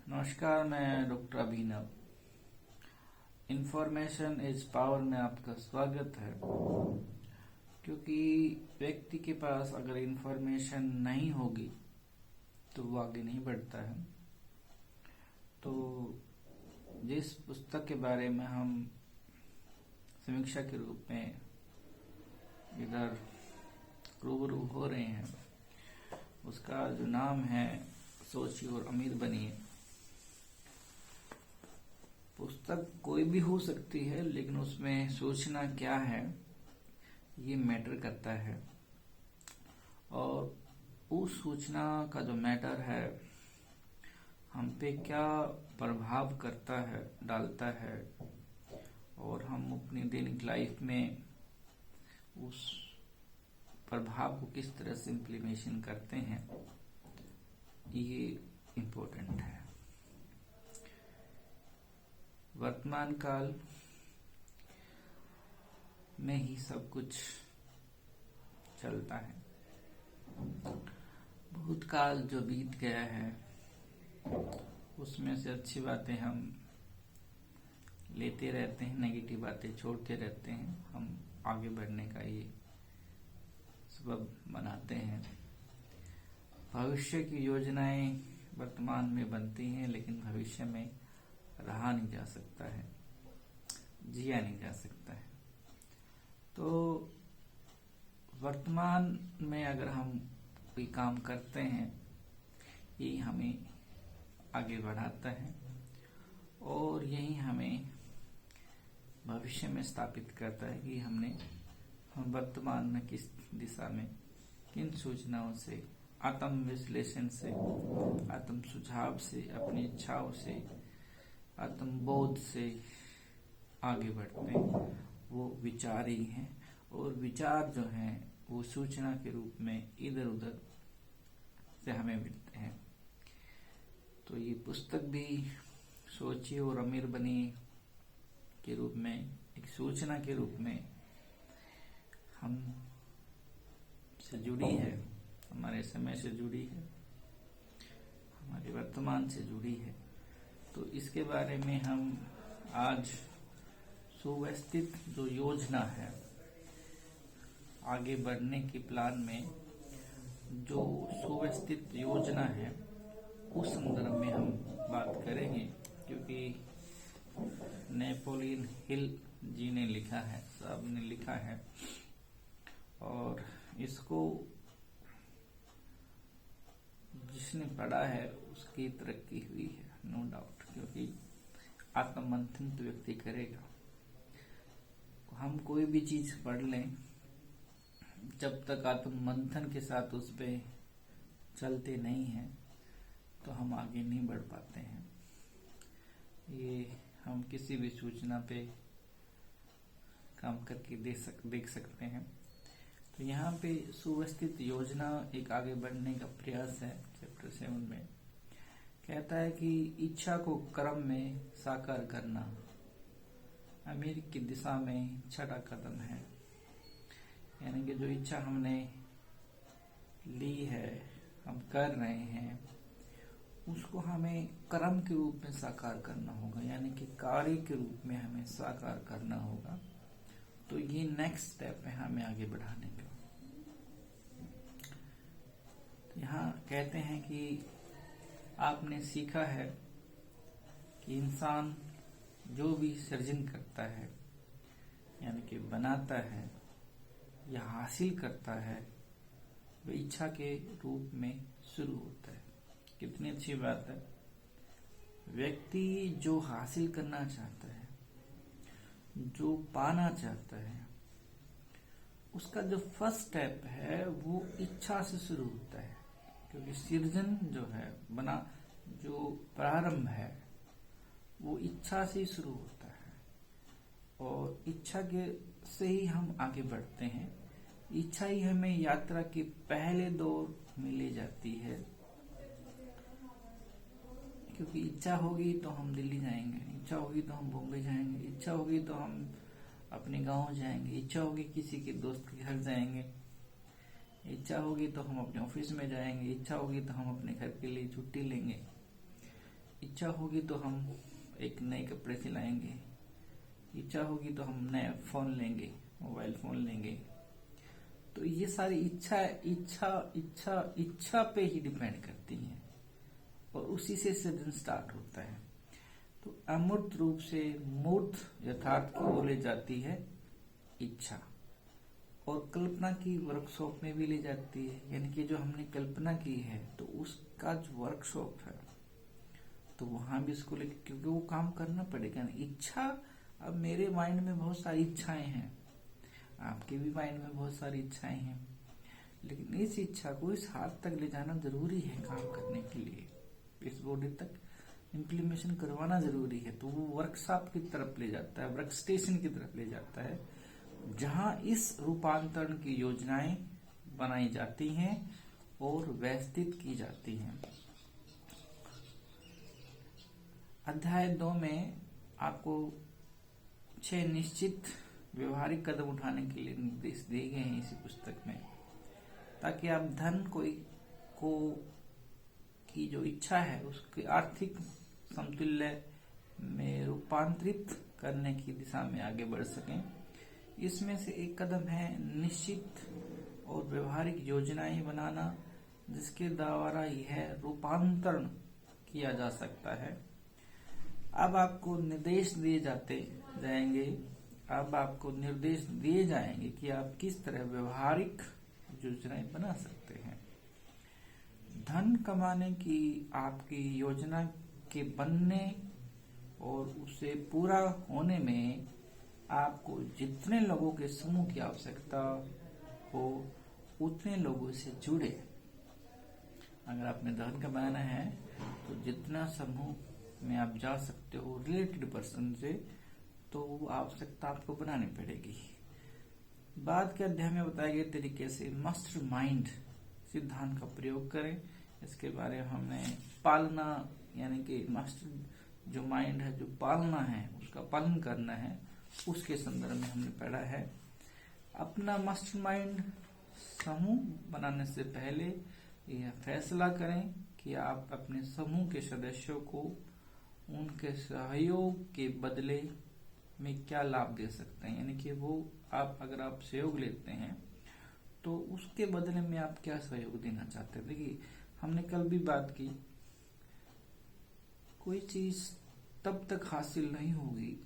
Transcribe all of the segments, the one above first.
नमस्कार, मैं doctor Abhinav. Information is power में आपका स्वागत है। क्योंकि व्यक्ति के पास अगर इंफॉर्मेशन नहीं होगी तो वो आगे नहीं बढ़ता है। तो जिस पुस्तक के बारे में हम समीक्षा के रूप में इधर रूबरू हो रहे हैं, उसका जो नाम है सोचिए और अमीर बनिए। पुस्तक कोई भी हो सकती है, लेकिन उसमें सोचना क्या है ये मैटर करता है। और उस सूचना का जो मैटर है हम पे क्या प्रभाव करता है, डालता है, और हम अपनी दैनिक लाइफ में उस प्रभाव को किस तरह से इम्प्लीमेशन करते हैं, ये इम्पोर्टेंट है। वर्तमान काल में ही सब कुछ चलता है। भूतकाल जो बीत गया है उसमें से अच्छी बातें हम लेते रहते हैं, नेगेटिव बातें छोड़ते रहते हैं। हम आगे बढ़ने का ये सबब बनाते हैं। भविष्य की योजनाएं वर्तमान में बनती हैं, लेकिन भविष्य में रहा नहीं जा सकता है, जिया नहीं जा सकता है। तो वर्तमान में अगर हम कोई काम करते हैं, ये हमें आगे बढ़ाता है और यही हमें भविष्य में स्थापित करता है कि हम वर्तमान में किस दिशा में, किन सूचनाओं से, आत्म विश्लेषण से, आत्म सुझाव से, अपनी इच्छाओं से, आत्मबोध से आगे बढ़ते हैं। वो विचार ही हैं, और विचार जो हैं वो सूचना के रूप में इधर उधर से हमें मिलते हैं। तो ये पुस्तक भी सोचिए और अमीर बनिए के रूप में, एक सूचना के रूप में हम से जुड़ी है, हमारे समय से जुड़ी है, हमारे वर्तमान से जुड़ी है। तो इसके बारे में हम आज सुव्यवस्थित जो योजना है, आगे बढ़ने की प्लान में जो सुव्यवस्थित योजना है उस संदर्भ में हम बात करेंगे। क्योंकि नेपोलियन हिल जी ने लिखा है, साहब ने लिखा है, और इसको जिसने पढ़ा है उसकी तरक्की हुई है, नो डाउट। क्योंकि आत्ममंथन तो व्यक्ति करेगा। हम कोई भी चीज पढ़ लें, जब तक आत्ममंथन के साथ उस पे चलते नहीं हैं तो हम आगे नहीं बढ़ पाते हैं। ये हम किसी भी सूचना पे काम करके देख सकते हैं। तो यहाँ पे सुव्यवस्थित योजना एक आगे बढ़ने का प्रयास है। चैप्टर 7 में कहता है कि इच्छा को कर्म में साकार करना अमीर की दिशा में छठा कदम है। यानी कि जो इच्छा हमने ली है, हम कर रहे हैं, उसको हमें कर्म के रूप में साकार करना होगा, यानी कि कार्य के रूप में हमें साकार करना होगा। तो ये नेक्स्ट स्टेप है हमें आगे बढ़ाने का। तो यहाँ कहते हैं कि आपने सीखा है कि इंसान जो भी सृजन करता है, यानी कि बनाता है या हासिल करता है, वह इच्छा के रूप में शुरू होता है। कितनी अच्छी बात है। व्यक्ति जो हासिल करना चाहता है, जो पाना चाहता है, उसका जो फर्स्ट स्टेप है वो इच्छा से शुरू होता है। क्योंकि सृजन जो है, बना जो प्रारंभ है, वो इच्छा से ही शुरू होता है, और इच्छा के से ही हम आगे बढ़ते हैं। इच्छा ही हमें यात्रा के पहले दौर में ले जाती है। क्योंकि इच्छा होगी तो हम दिल्ली जाएंगे, इच्छा होगी तो हम बॉम्बे जाएंगे, इच्छा होगी तो हम अपने गांव जाएंगे, इच्छा होगी किसी के दोस्त के घर जाएंगे, इच्छा होगी तो हम अपने ऑफिस में जाएंगे, इच्छा होगी तो हम अपने घर के लिए छुट्टी लेंगे। इच्छा होगी तो हम एक नए कपड़े सिलाएंगे, इच्छा होगी तो हम नया फोन लेंगे, मोबाइल फोन लेंगे। तो ये सारी इच्छा इच्छा इच्छा इच्छा पे ही डिपेंड करती हैं और उसी से सृजन स्टार्ट होता है। तो अमूर्त रूप से मूर्त यथार्थ की ओर ले जाती है इच्छा, और कल्पना की वर्कशॉप में भी ले जाती है। यानी कि जो हमने कल्पना की है तो उसका जो वर्कशॉप है तो वहां भी उसको लेके, क्योंकि वो काम करना पड़ेगा ना। इच्छा, अब मेरे माइंड में बहुत सारी इच्छाएं हैं, आपके भी माइंड में बहुत सारी इच्छाएं हैं, लेकिन इस इच्छा को इस हाथ तक ले जाना जरूरी है काम करने के लिए, इस बॉडी तक इम्प्लीमेशन करवाना जरूरी है। तो वो वर्कशॉप की तरफ ले जाता है, वर्क स्टेशन की तरफ ले जाता है, जहां इस रूपांतरण की योजनाएं बनाई जाती हैं और व्यवस्थित की जाती हैं। अध्याय 2 में आपको 6 निश्चित व्यवहारिक कदम उठाने के लिए निर्देश दिए गए हैं इसी पुस्तक में, ताकि आप धन को की जो इच्छा है उसके आर्थिक समतुल्य में रूपांतरित करने की दिशा में आगे बढ़ सकें। इसमें से एक कदम है निश्चित और व्यवहारिक योजनाएं बनाना, जिसके द्वारा यह रूपांतरण किया जा सकता है। अब आपको निर्देश दिए जाएंगे कि आप किस तरह व्यवहारिक योजनाएं बना सकते हैं। धन कमाने की आपकी योजना के बनने और उसे पूरा होने में आपको जितने लोगों के समूह की आवश्यकता हो उतने लोगों से जुड़े। अगर आपने धन कमाना है तो जितना समूह में आप जा सकते हो रिलेटेड पर्सन से, तो वो आवश्यकता आपको बनानी पड़ेगी। बाद के अध्याय में बताए गए तरीके से मास्टर माइंड सिद्धांत का प्रयोग करें। इसके बारे में हमने पालना, यानी कि मास्टर जो माइंड है, जो पालना है, उसका पालन करना है, उसके संदर्भ में हमने पढ़ा है। अपना मास्टर माइंड समूह बनाने से पहले यह फैसला करें कि आप अपने समूह के सदस्यों को उनके सहयोग के बदले में क्या लाभ दे सकते हैं। यानी कि अगर आप सहयोग लेते हैं तो उसके बदले में आप क्या सहयोग देना चाहते हैं। देखिए, हमने कल भी बात की, कोई चीज तब तक हासिल नहीं होगी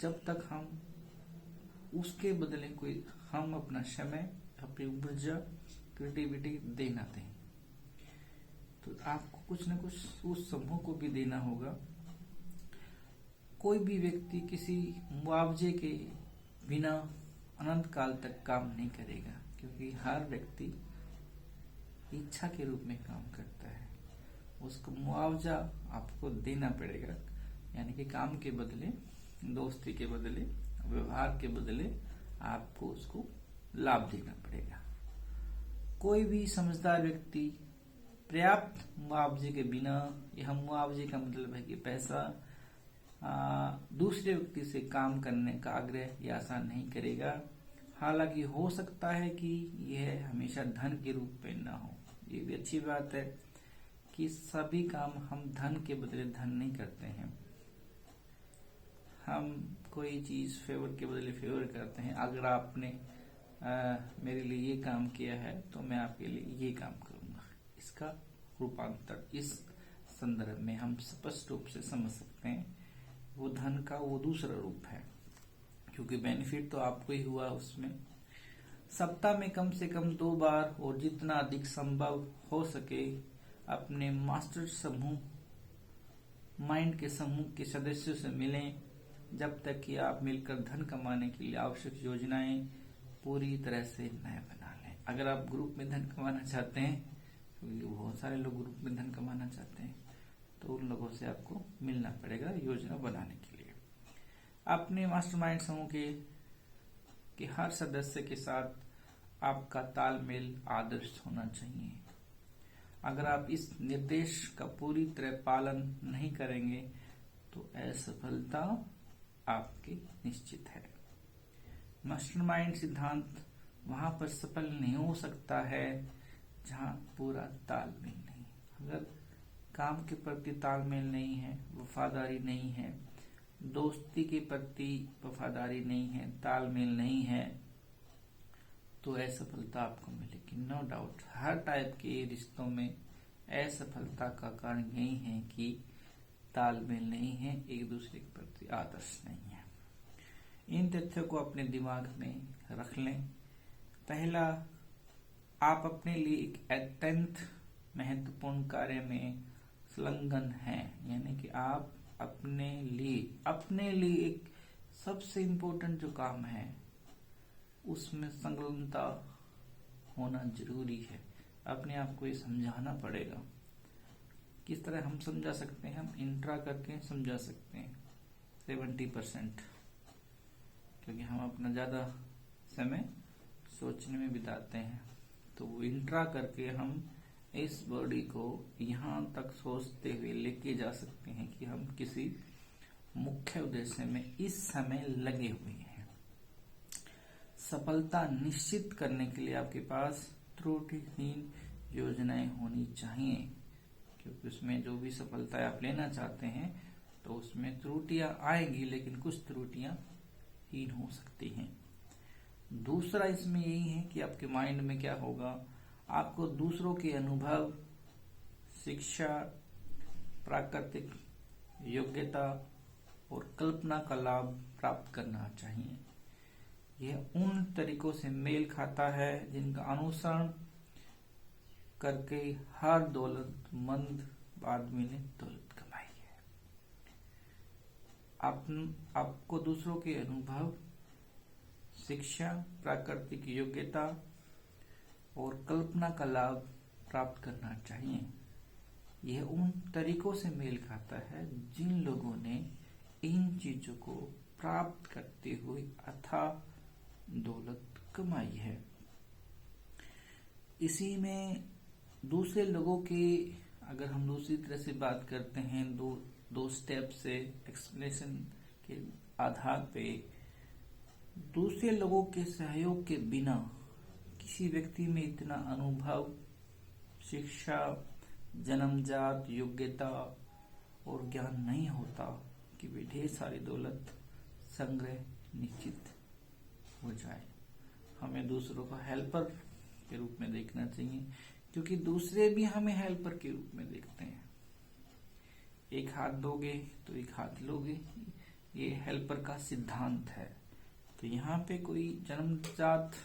जब तक हम उसके बदले हम अपना समय, अपनी ऊर्जा, क्रिएटिविटी देना दें। तो आपको कुछ न कुछ उस समूह को भी देना होगा। कोई भी व्यक्ति किसी मुआवजे के बिना अनंत काल तक काम नहीं करेगा, क्योंकि हर व्यक्ति इच्छा के रूप में काम करता है। उसको मुआवजा आपको देना पड़ेगा, यानी कि काम के बदले, दोस्ती के बदले, व्यवहार के बदले आपको उसको लाभ देना पड़ेगा। कोई भी समझदार व्यक्ति पर्याप्त मुआवजे के बिना, यह मुआवजे का मतलब है कि पैसा, दूसरे व्यक्ति से काम करने का आग्रह या आशा नहीं करेगा। हालांकि हो सकता है कि यह हमेशा धन के रूप में ना हो। ये भी अच्छी बात है कि सभी काम हम धन के बदले धन नहीं करते हैं। हम कोई चीज फेवर के बदले फेवर करते हैं। अगर आपने मेरे लिए ये काम किया है तो मैं आपके लिए ये काम करूंगा। इसका रूपांतर इस संदर्भ में हम स्पष्ट रूप से समझ सकते हैं। वो धन का वो दूसरा रूप है, क्योंकि बेनिफिट तो आपको ही हुआ उसमें। सप्ताह में कम से कम 2 बार और जितना अधिक संभव हो सके अपने मास्टर समूह, माइंड के समूह के सदस्यों से मिलें, जब तक कि आप मिलकर धन कमाने के लिए आवश्यक योजनाएं पूरी तरह से नए बना लें। अगर आप ग्रुप में धन कमाना चाहते हैं, क्योंकि बहुत सारे लोग ग्रुप में धन कमाना चाहते हैं, तो उन लोगों से आपको मिलना पड़ेगा योजना बनाने के लिए। अपने मास्टरमाइंड समूह के हर सदस्य के साथ आपका तालमेल आदर्श होना चाहिए। अगर आप इस निर्देश का पूरी तरह पालन नहीं करेंगे तो असफलता आपकी निश्चित है। मास्टरमाइंड सिद्धांत वहां पर सफल नहीं हो सकता है जहां पूरा तालमेल नहीं। अगर काम के प्रति तालमेल नहीं है, वफादारी नहीं है, दोस्ती के प्रति वफादारी नहीं है, तालमेल नहीं है, तो असफलता आपको मिलेगी। नो डाउट हर टाइप के रिश्तों में असफलता का कारण यही है कि तालमेल नहीं है, एक दूसरे के प्रति आदर्श नहीं है। इन तथ्यों को अपने दिमाग में रख लें। पहला, आप अपने लिए एक अत्यंत महत्वपूर्ण कार्य में संलग्न हैं, यानी कि आप अपने लिए एक सबसे इम्पोर्टेंट जो काम है उसमें संलग्नता होना जरूरी है। अपने आप को ये समझाना पड़ेगा। किस तरह हम समझा सकते हैं? हम इंट्रा करके समझा सकते हैं 70%, क्योंकि हम अपना ज्यादा समय सोचने में बिताते हैं। तो वो इंट्रा करके हम इस बॉडी को यहाँ तक सोचते हुए लेके जा सकते हैं कि हम किसी मुख्य उद्देश्य में इस समय लगे हुए हैं। सफलता निश्चित करने के लिए आपके पास त्रुटिहीन योजनाएं होनी चाहिए, क्योंकि उसमें जो भी सफलता आप लेना चाहते हैं तो उसमें त्रुटियां आएंगी, लेकिन कुछ त्रुटियां हीन हो सकती हैं। दूसरा इसमें यही है कि आपके माइंड में क्या होगा, आपको दूसरों के अनुभव, शिक्षा, प्राकृतिक योग्यता और कल्पना का लाभ प्राप्त करना चाहिए। यह उन तरीकों से मेल खाता है जिनका अनुसरण करके हर दौलतमंद आदमी ने दौलत कमाई है। आपको दूसरों के अनुभव, शिक्षा, प्राकृतिक योग्यता और कल्पना का लाभ प्राप्त करना चाहिए। यह उन तरीकों से मेल खाता है जिन लोगों ने इन चीजों को प्राप्त करते हुए अथाह दौलत कमाई है। इसी में दूसरे लोगों की, अगर हम दूसरी तरह से बात करते हैं, दो स्टेप से एक्सप्लेनेशन के आधार पे, दूसरे लोगों के सहयोग के बिना किसी व्यक्ति में इतना अनुभव, शिक्षा, जन्मजात योग्यता और ज्ञान नहीं होता कि वे ढेर सारी दौलत संग्रह निश्चित हो जाए। हमें दूसरों को हेल्पर के रूप में देखना चाहिए, क्योंकि दूसरे भी हमें हेल्पर के रूप में देखते हैं। एक हाथ दोगे तो एक हाथ लोगे, ये हेल्पर का सिद्धांत है। तो यहाँ पे कोई जन्मजात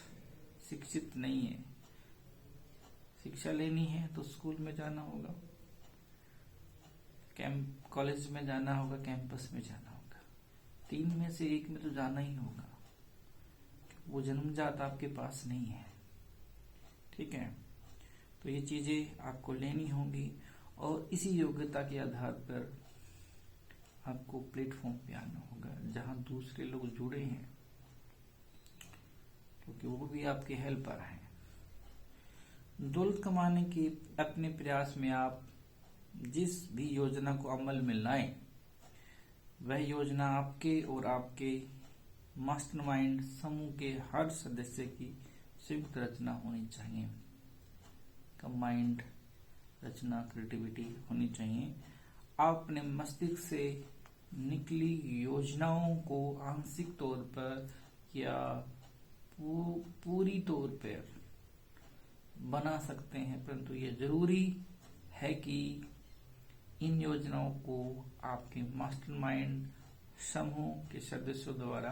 शिक्षित नहीं है। शिक्षा लेनी है तो स्कूल में जाना होगा, कॉलेज में जाना होगा, कैंपस में जाना होगा। 3 में से 1 में तो जाना ही होगा। वो जन्मजात आपके पास नहीं है। ठीक है, तो ये चीजें आपको लेनी होंगी और इसी योग्यता के आधार पर आपको प्लेटफॉर्म पे आना होगा जहां दूसरे लोग जुड़े हैं, क्योंकि वो भी आपके हेल्पर हैं। दौलत कमाने के अपने प्रयास में आप जिस भी योजना को अमल में लाएं, वह योजना आपके और आपके मास्टरमाइंड समूह के हर सदस्य की संयुक्त रचना होनी चाहिए। कंबाइंड रचना, क्रिएटिविटी होनी चाहिए। आप अपने मस्तिष्क से निकली योजनाओं को आंशिक तौर पर या पूरी तौर पर बना सकते हैं, परंतु ये जरूरी है कि इन योजनाओं को आपके मास्टरमाइंड समूह के सदस्यों द्वारा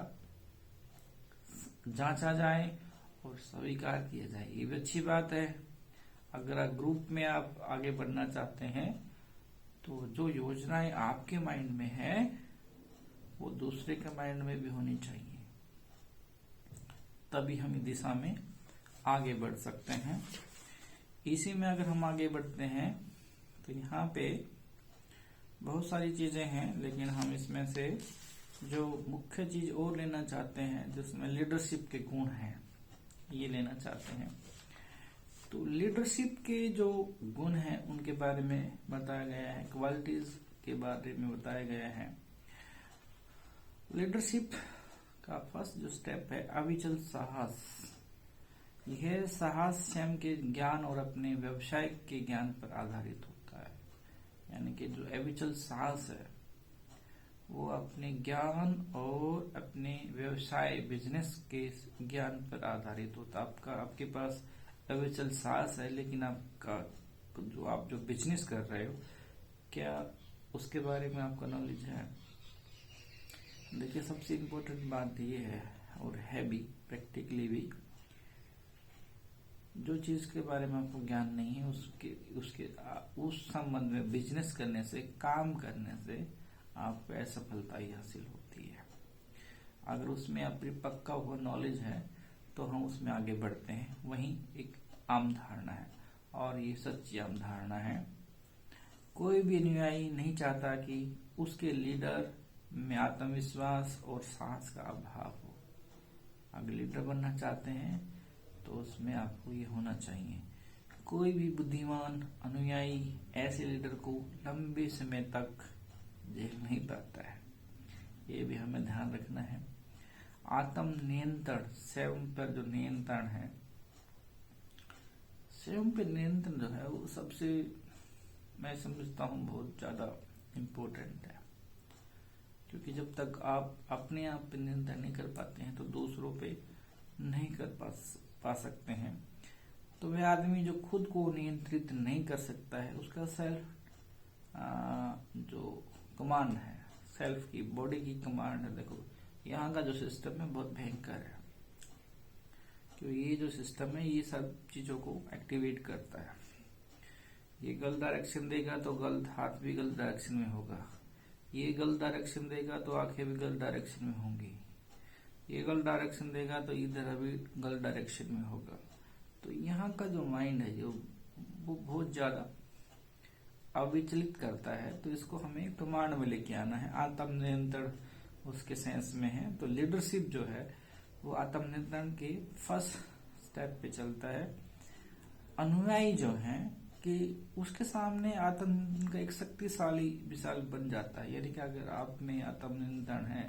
जांचा जाए और स्वीकार किया जाए। ये भी अच्छी बात है। अगर ग्रुप में आप आगे बढ़ना चाहते हैं तो जो योजनाएं आपके माइंड में है वो दूसरे के माइंड में भी होनी चाहिए, तभी हम इस दिशा में आगे बढ़ सकते हैं। इसी में अगर हम आगे बढ़ते हैं तो यहाँ पे बहुत सारी चीजें हैं, लेकिन हम इसमें से जो मुख्य चीज और लेना चाहते हैं जिसमें लीडरशिप के गुण हैं, ये लेना चाहते हैं। तो लीडरशिप के जो गुण हैं उनके बारे में बताया गया है, क्वालिटीज के बारे में बताया गया है। लीडरशिप का फर्स्ट जो स्टेप है अविचल साहस। यह साहस स्वयं के ज्ञान और अपने व्यवसाय के ज्ञान पर आधारित होता है। यानी कि जो अविचल साहस है वो अपने ज्ञान और अपने व्यवसाय बिजनेस के ज्ञान पर आधारित होता है। आपके पास अविचल साहस है, लेकिन आपका जो बिजनेस कर रहे हो, क्या उसके बारे में आपका नॉलेज है? देखिए, सबसे इम्पोर्टेंट बात ये है, और है भी प्रैक्टिकली भी, जो चीज के बारे में आपको ज्ञान नहीं है उस संबंध में बिजनेस करने से, काम करने से आपको असफलता ही हासिल होती है। अगर उसमें आपकी पक्का हुआ नॉलेज है तो हम उसमें आगे बढ़ते हैं। वहीं एक आम धारणा है, और ये सच्ची आम धारणा है, कोई भी अनुयायी नहीं चाहता कि उसके लीडर में आत्मविश्वास और साहस का अभाव हो। अगर लीडर बनना चाहते हैं तो उसमें आपको ये होना चाहिए। कोई भी बुद्धिमान अनुयायी ऐसे लीडर को लंबे समय तक झेल नहीं पाता है, ये भी हमें ध्यान रखना है। आत्म नियंत्रण, स्वयं पर जो नियंत्रण है, स्वयं पे नियंत्रण जो है वो सबसे, मैं समझता हूँ, बहुत ज्यादा इम्पोर्टेंट है। क्योंकि जब तक आप अपने आप पे नियंत्रण नहीं कर पाते हैं तो दूसरों पे नहीं कर पा सकते हैं। तो वह आदमी जो खुद को नियंत्रित नहीं कर सकता है, उसका सेल्फ जो कमांड है, सेल्फ की बॉडी की कमांड है, देखो यहाँ का जो सिस्टम है बहुत भयंकर है। क्योंकि ये जो सिस्टम है ये सब चीजों को एक्टिवेट करता है। ये गलत डायरेक्शन देगा तो गलत हाथ भी गलत डायरेक्शन में होगा, ये गलत डायरेक्शन देगा तो आंखें भी गलत डायरेक्शन में होंगी, ये गलत डायरेक्शन देगा तो इधर भी गलत डायरेक्शन में होगा। तो यहाँ का जो माइंड है जो वो बहुत ज्यादा अविचलित करता है, तो इसको हमें कमांड में लेके आना है। आत्म नियंत्रण उसके सेंस में है। तो लीडरशिप जो है वो आत्म नियंत्रण के फर्स्ट स्टेप पे चलता है। अनुयायी जो है कि उसके सामने आत्म नियंत्रण का एक शक्तिशाली विशाल बन जाता है। यानी कि अगर आप में आत्म नियंत्रण है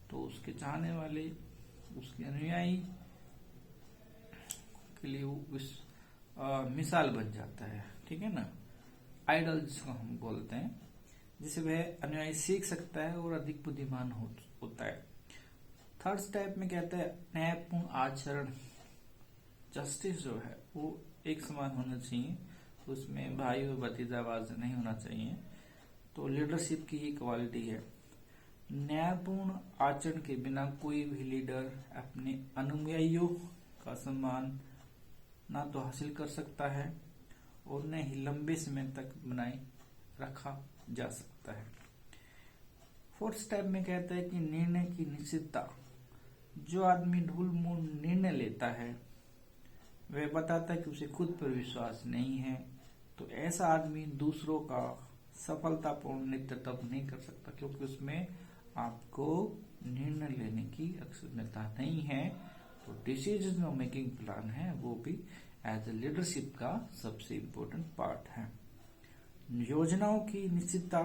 तो उसके चाहने वाले, उसके अनुयायी के लिए वो मिसाल बन जाता है। ठीक है ना, आइडल जिसको हम बोलते हैं, जिसे वह अनुयायी सीख सकता है और अधिक बुद्धिमान होता है। थर्ड स्टेप में कहते हैं न्यायपूर्ण आचरण। जस्टिस जो है वो एक समान होना चाहिए, उसमें भाई और भतीजावाद नहीं होना चाहिए। तो लीडरशिप की ही क्वालिटी है। न्यायपूर्ण आचरण के बिना कोई भी लीडर अपने अनुयायियों का सम्मान ना तो हासिल कर सकता है और न ही लंबे समय तक बनाए रखा जा सकता है। फोर्थ स्टेप में कहता है कि निर्णय की निश्चितता। जो आदमी ढूल मूल निर्णय लेता है वह बताता है कि उसे खुद पर विश्वास नहीं है, तो ऐसा आदमी दूसरों का सफलतापूर्ण नेतृत्व नहीं कर सकता, क्योंकि उसमें आपको निर्णय लेने की अक्षमता नहीं है। तो डिसीजन मेकिंग प्लान है वो भी एज ए लीडरशिप का सबसे इम्पोर्टेंट पार्ट है। योजनाओं की निश्चितता।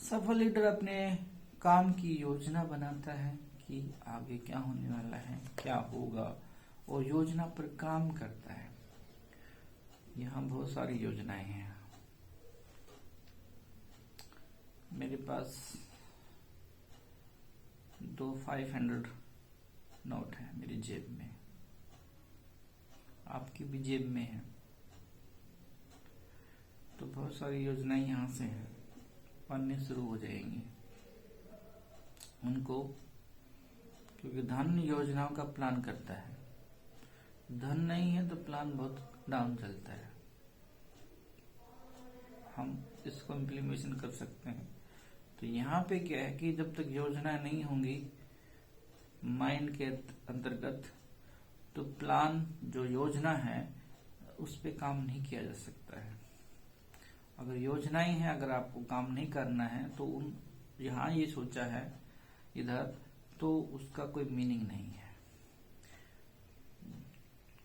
सफल लीडर अपने काम की योजना बनाता है कि आगे क्या होने वाला है, क्या होगा, और योजना पर काम करता है। यहाँ बहुत सारी योजनाएं हैं। मेरे पास 2 500 नोट है मेरी जेब में, आपकी भी जेब में है। तो बहुत सारी योजनाएं यहाँ से हैं, बनने शुरू हो जाएंगी उनको, क्योंकि धन योजनाओं का प्लान करता है। धन नहीं है तो प्लान बहुत डाउन चलता है। हम इसको इम्प्लीमेशन कर सकते हैं। तो यहाँ पे क्या है कि जब तक योजना नहीं होंगी माइंड के अंतर्गत, तो प्लान जो योजना है उस पे काम नहीं किया जा सकता है। अगर योजनाएं हैं, अगर आपको काम नहीं करना है तो यहाँ ये सोचा है इधर, तो उसका कोई मीनिंग नहीं है।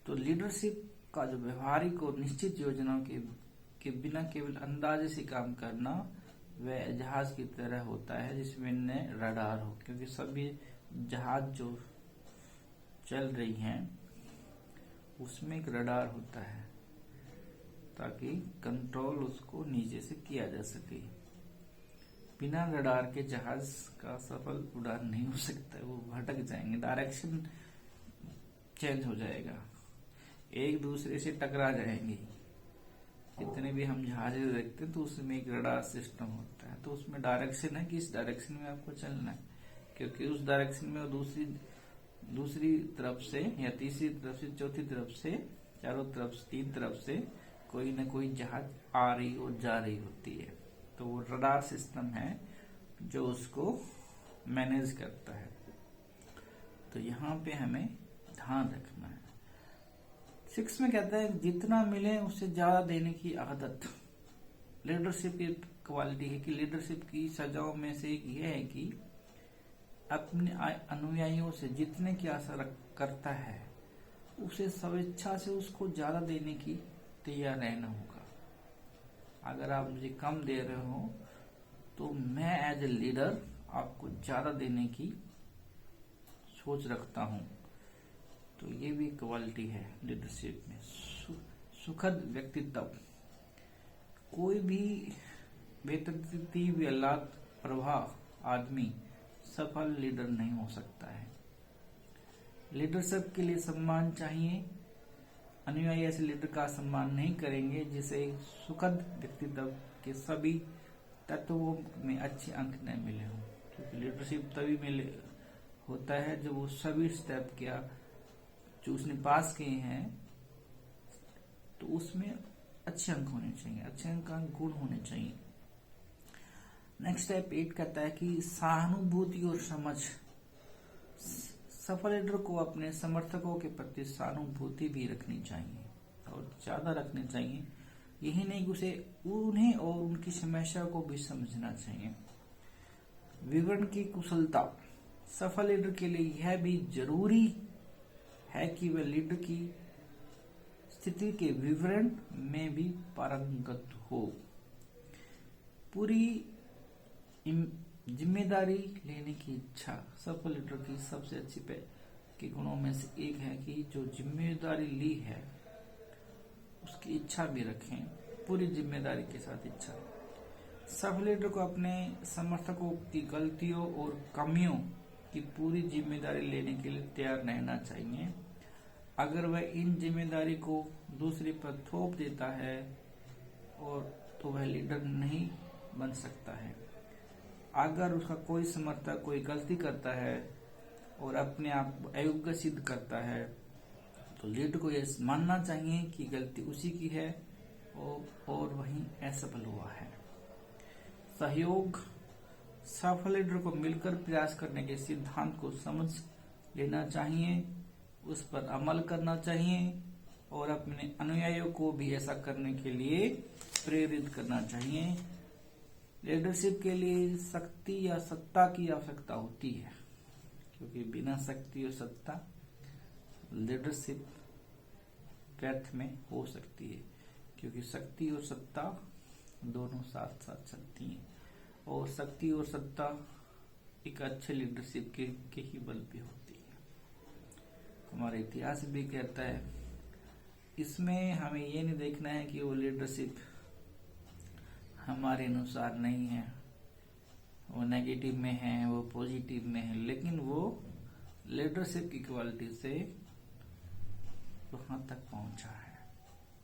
तो लीडरशिप का जो व्यवहारिक और निश्चित योजनाओं के बिना केवल अंदाजे से काम करना वह जहाज की तरह होता है जिसमें न रडार हो, क्योंकि सभी जहाज जो चल रही हैं उसमें एक रडार होता है। ताकि कंट्रोल उसको नीचे से किया जा सके। बिना रडार के जहाज का सफल उड़ान नहीं हो सकता है, वो भटक जाएंगे, डायरेक्शन चेंज हो जाएगा, एक दूसरे से टकरा जाएंगे। जितने भी हम जहाज देखते हैं तो उसमें एक रडार सिस्टम होता है, तो उसमें डायरेक्शन है कि इस डायरेक्शन में आपको चलना है, क्योंकि उस डायरेक्शन में दूसरी तरफ से या तीसरी तरफ से चौथी तरफ से चारों तरफ से तीन तरफ से कोई ना कोई जहाज आ रही और जा रही होती है। तो वो रडार सिस्टम है जो उसको मैनेज करता है। तो यहाँ पे हमें ध्यान रखना है। 6 में कहता है जितना मिले उससे ज्यादा देने की आदत लीडरशिप की क्वालिटी है, कि लीडरशिप की सजाओं में से एक यह है कि अपने अनुयायियों से जितने की आशा करता है उसे स्वेच्छा से उसको ज्यादा देने की तैयार रहना होगा। अगर आप मुझे कम दे रहे हो तो मैं एज ए लीडर आपको ज्यादा देने की सोच रखता हूं। तो ये भी क्वालिटी है लीडरशिप में। सुखद व्यक्तित्व, कोई भी बेतरतीब या लापरवाह आदमी सफल लीडर नहीं हो सकता है। लीडरशिप के लिए सम्मान चाहिए। अनुयायी ऐसे लीडर का सम्मान नहीं करेंगे जिसे सुखद व्यक्तित्व के सभी तत्वों में अच्छे अंक न मिले हों, क्योंकि लीडरशिप तभी मिले होता है जब वो सभी स्टेप क्या जो उसने पास किए हैं तो उसमें अच्छे अंक होने चाहिए, अच्छे अंक गुण होने चाहिए। नेक्स्ट स्टेप 8 कहता है कि सहानुभूति और समझ। सफल लीडर को अपने समर्थकों के प्रति सहानुभूति भी रखनी चाहिए और ज्यादा रखनी चाहिए। यही नहीं, उसे उन्हें और उनकी समस्या को भी समझना चाहिए। विवरण की कुशलता, सफल लीडर के लिए यह भी जरूरी है कि वह लीडर की स्थिति के विवरण में भी पारंगत हो। पूरी जिम्मेदारी लेने की इच्छा सफल लीडर की सबसे अच्छी के गुणों में से एक है कि जो जिम्मेदारी ली है उसकी इच्छा भी रखें, पूरी जिम्मेदारी के साथ इच्छा। सफल लीडर को अपने समर्थकों की गलतियों और कमियों की पूरी जिम्मेदारी लेने के लिए तैयार रहना चाहिए। अगर वह इन जिम्मेदारी को दूसरे पर थोप देता है और तो वह लीडर नहीं बन सकता है। अगर उसका कोई समर्थक कोई गलती करता है और अपने आप को अयोग्य सिद्ध करता है तो लीडर को यह मानना चाहिए कि गलती उसी की है और वही असफल हुआ है। सहयोग, सफल लीडर को मिलकर प्रयास करने के सिद्धांत को समझ लेना चाहिए, उस पर अमल करना चाहिए और अपने अनुयायियों को भी ऐसा करने के लिए प्रेरित करना चाहिए। लीडरशिप के लिए शक्ति या सत्ता की आवश्यकता होती है, क्योंकि बिना शक्ति और सत्ता लीडरशिप व्यर्थ में हो सकती है, क्योंकि शक्ति और सत्ता दोनों साथ साथ चलती हैं और शक्ति और सत्ता एक अच्छे लीडरशिप के ही बल पे होती है। हमारा इतिहास भी कहता है, इसमें हमें ये नहीं देखना है कि वो लीडरशिप हमारे अनुसार नहीं है, वो नेगेटिव में है, वो पॉजिटिव में है, लेकिन वो लीडरशिप की क्वालिटी से वहां तक पहुंचा है,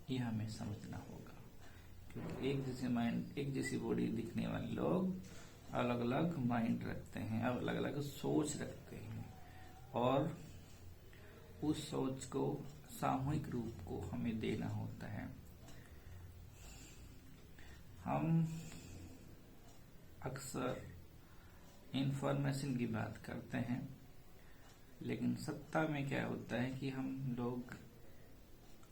ये हमें समझना होगा। क्योंकि एक जैसे माइंड, एक जैसी बॉडी दिखने वाले लोग अलग अलग माइंड रखते हैं, अलग अलग सोच रखते हैं और उस सोच को सामूहिक रूप को हमें देना होता है। हम अक्सर इंफॉर्मेशन की बात करते हैं, लेकिन सत्ता में क्या होता है कि हम लोग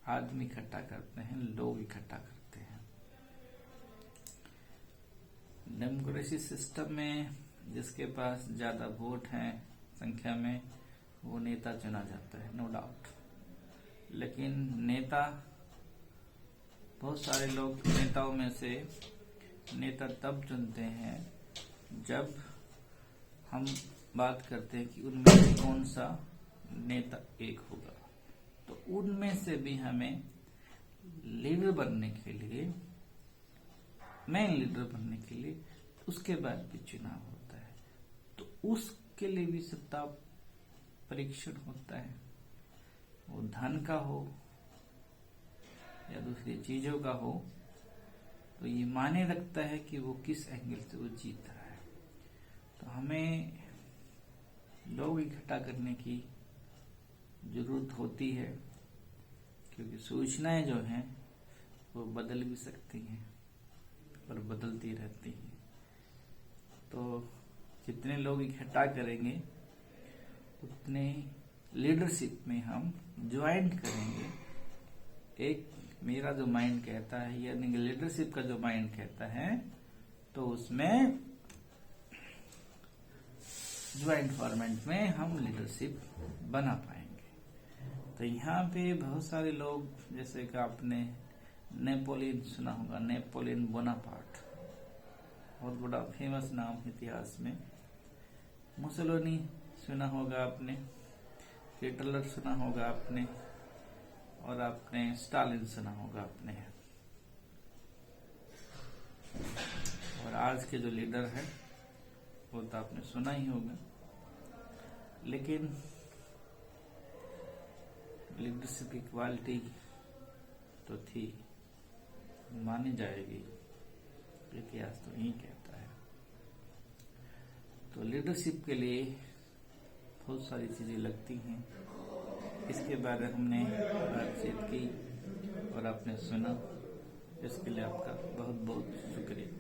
आदमी इकट्ठा करते हैं, लोग इकट्ठा करते हैं। डेमोक्रेसी सिस्टम में जिसके पास ज्यादा वोट हैं संख्या में वो नेता चुना जाता है, नो डाउट। लेकिन नेता, बहुत सारे लोग नेताओं में से नेता तब चुनते हैं जब हम बात करते हैं कि उनमें से कौन सा नेता एक होगा, तो उनमें से भी हमें लीडर बनने के लिए, मेन लीडर बनने के लिए उसके बाद भी चुनाव होता है, तो उसके लिए भी सत्ता परीक्षण होता है। वो धन का हो या दूसरी चीजों का हो, तो ये माने रखता है कि वो किस एंगल से वो जीत रहा है। तो हमें लोग इकट्ठा करने की जरूरत होती है, क्योंकि सूचनाएं जो हैं वो बदल भी सकती हैं और बदलती रहती हैं। तो जितने लोग इकट्ठा करेंगे उतने लीडरशिप में हम ज्वाइन करेंगे। एक मेरा जो माइंड कहता है, यानी कि लीडरशिप का जो माइंड कहता है, तो उसमें ज्वाइंट फॉर्मेट में हम लीडरशिप बना पाएंगे। तो यहाँ पे बहुत सारे लोग, जैसे कि आपने नेपोलियन सुना होगा, नेपोलियन बोनापार्ट, बहुत बड़ा फेमस नाम इतिहास में। मुसोलिनी सुना होगा आपने, हिटलर सुना होगा आपने, और आपने स्टालिन सुना होगा आपने। और आज के जो लीडर है वो तो आपने सुना ही होगा। लेकिन लीडरशिप की क्वालिटी तो थी, मानी जाएगी, इतिहास तो यही कहता है। तो लीडरशिप के लिए बहुत सारी चीजें लगती हैं। इसके बारे में हमने बातचीत की और आपने सुना, इसके लिए आपका बहुत बहुत शुक्रिया।